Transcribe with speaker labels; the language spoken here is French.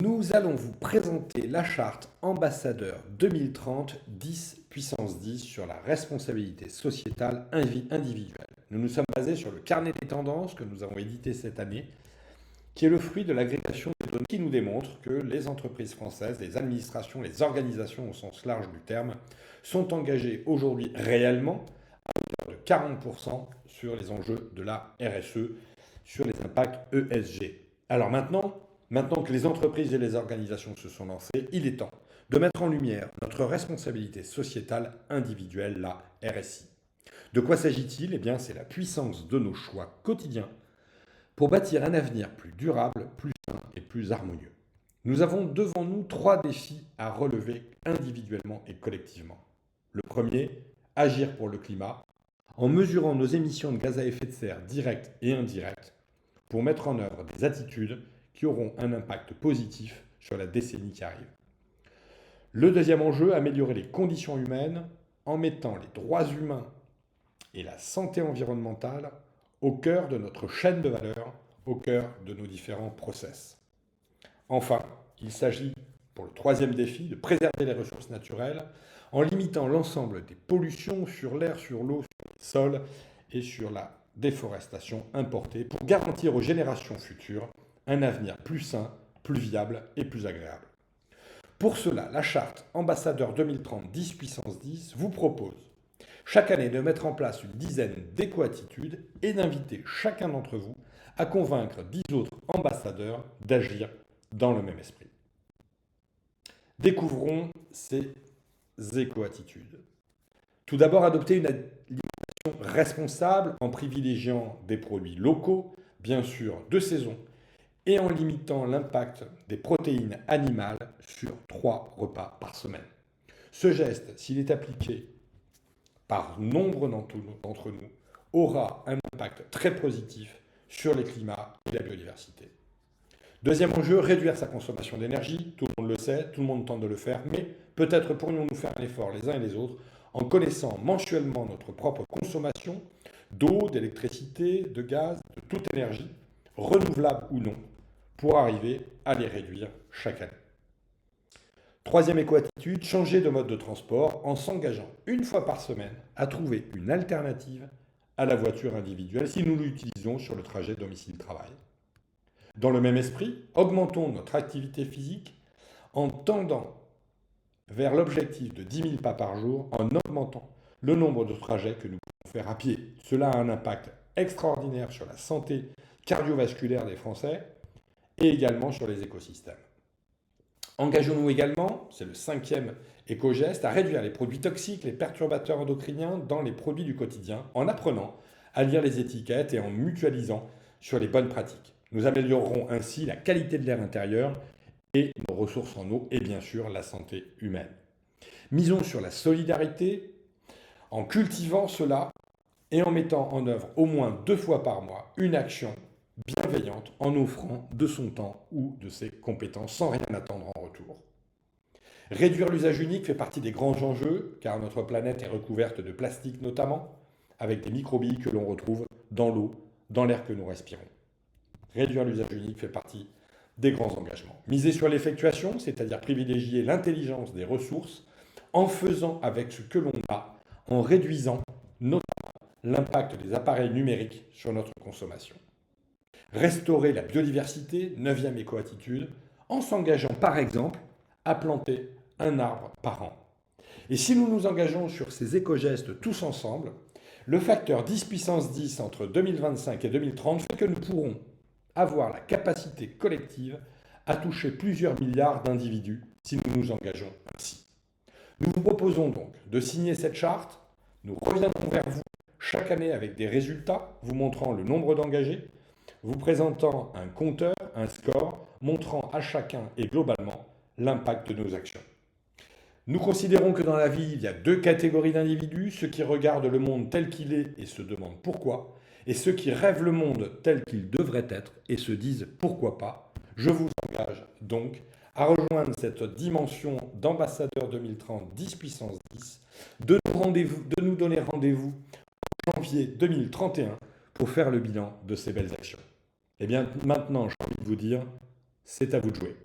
Speaker 1: Nous allons vous présenter la charte ambassadeur 2030 10 puissance 10 sur la responsabilité sociétale individuelle. Nous nous sommes basés sur le carnet des tendances que nous avons édité cette année, qui est le fruit de l'agrégation des données qui nous démontre que les entreprises françaises, les administrations, les organisations au sens large du terme, sont engagées aujourd'hui réellement à hauteur de 40% sur les enjeux de la RSE, sur les impacts ESG. Alors maintenant que les entreprises et les organisations se sont lancées, il est temps de mettre en lumière notre responsabilité sociétale individuelle, la RSI. De quoi s'agit-il? Eh bien, c'est la puissance de nos choix quotidiens pour bâtir un avenir plus durable, plus sain et plus harmonieux. Nous avons devant nous 3 défis à relever individuellement et collectivement. Le premier, agir pour le climat, en mesurant nos émissions de gaz à effet de serre directes et indirectes, pour mettre en œuvre des attitudes qui auront un impact positif sur la décennie qui arrive. Le deuxième enjeu, améliorer les conditions humaines en mettant les droits humains et la santé environnementale au cœur de notre chaîne de valeur, au cœur de nos différents process. Enfin, il s'agit, pour le troisième défi, de préserver les ressources naturelles en limitant l'ensemble des pollutions sur l'air, sur l'eau, sur les sols et sur la déforestation importée pour garantir aux générations futures un avenir plus sain, plus viable et plus agréable. Pour cela, la charte ambassadeur 2030 10 puissance 10 vous propose chaque année de mettre en place une dizaine d'éco-attitudes et d'inviter chacun d'entre vous à convaincre 10 autres ambassadeurs d'agir dans le même esprit. Découvrons ces éco-attitudes. Tout d'abord, adopter une alimentation responsable en privilégiant des produits locaux, bien sûr de saison, et en limitant l'impact des protéines animales sur 3 repas par semaine. Ce geste, s'il est appliqué par nombre d'entre nous, aura un impact très positif sur les climats et la biodiversité. Deuxième enjeu, réduire sa consommation d'énergie. Tout le monde le sait, tout le monde tente de le faire, mais peut-être pourrions-nous faire un effort les uns et les autres en connaissant mensuellement notre propre consommation d'eau, d'électricité, de gaz, de toute énergie, renouvelable ou non, pour arriver à les réduire chaque année. Troisième éco-attitude, changer de mode de transport en s'engageant une fois par semaine à trouver une alternative à la voiture individuelle si nous l'utilisons sur le trajet domicile-travail. Dans le même esprit, augmentons notre activité physique en tendant vers l'objectif de 10 000 pas par jour en augmentant le nombre de trajets que nous pouvons faire à pied. Cela a un impact extraordinaire sur la santé cardiovasculaire des Français et également sur les écosystèmes. Engageons-nous également, c'est le 5e éco-geste, à réduire les produits toxiques, les perturbateurs endocriniens dans les produits du quotidien en apprenant à lire les étiquettes et en mutualisant sur les bonnes pratiques. Nous améliorerons ainsi la qualité de l'air intérieur et nos ressources en eau et bien sûr la santé humaine. Misons sur la solidarité en cultivant cela et en mettant en œuvre au moins 2 fois par mois une action bienveillante en offrant de son temps ou de ses compétences sans rien attendre en retour. Réduire l'usage unique fait partie des grands enjeux car notre planète est recouverte de plastique notamment, avec des microbilles que l'on retrouve dans l'eau, dans l'air que nous respirons. Réduire l'usage unique fait partie des grands engagements. Miser sur l'effectuation, c'est-à-dire privilégier l'intelligence des ressources en faisant avec ce que l'on a, en réduisant notamment l'impact des appareils numériques sur notre consommation. Restaurer la biodiversité, 9e éco-attitude, en s'engageant par exemple à planter un arbre par an. Et si nous nous engageons sur ces éco-gestes tous ensemble, le facteur 10 puissance 10 entre 2025 et 2030 fait que nous pourrons avoir la capacité collective à toucher plusieurs milliards d'individus si nous nous engageons ainsi. Nous vous proposons donc de signer cette charte. Nous reviendrons vers vous chaque année avec des résultats vous montrant le nombre d'engagés, vous présentant un compteur, un score, montrant à chacun et globalement l'impact de nos actions. Nous considérons que dans la vie, il y a 2 catégories d'individus, ceux qui regardent le monde tel qu'il est et se demandent pourquoi, et ceux qui rêvent le monde tel qu'il devrait être et se disent pourquoi pas. Je vous engage donc à rejoindre cette dimension d'ambassadeur 2030 10 puissance 10, de nous donner rendez-vous en janvier 2031 pour faire le bilan de ces belles actions. Et bien maintenant, j'ai envie de vous dire, c'est à vous de jouer.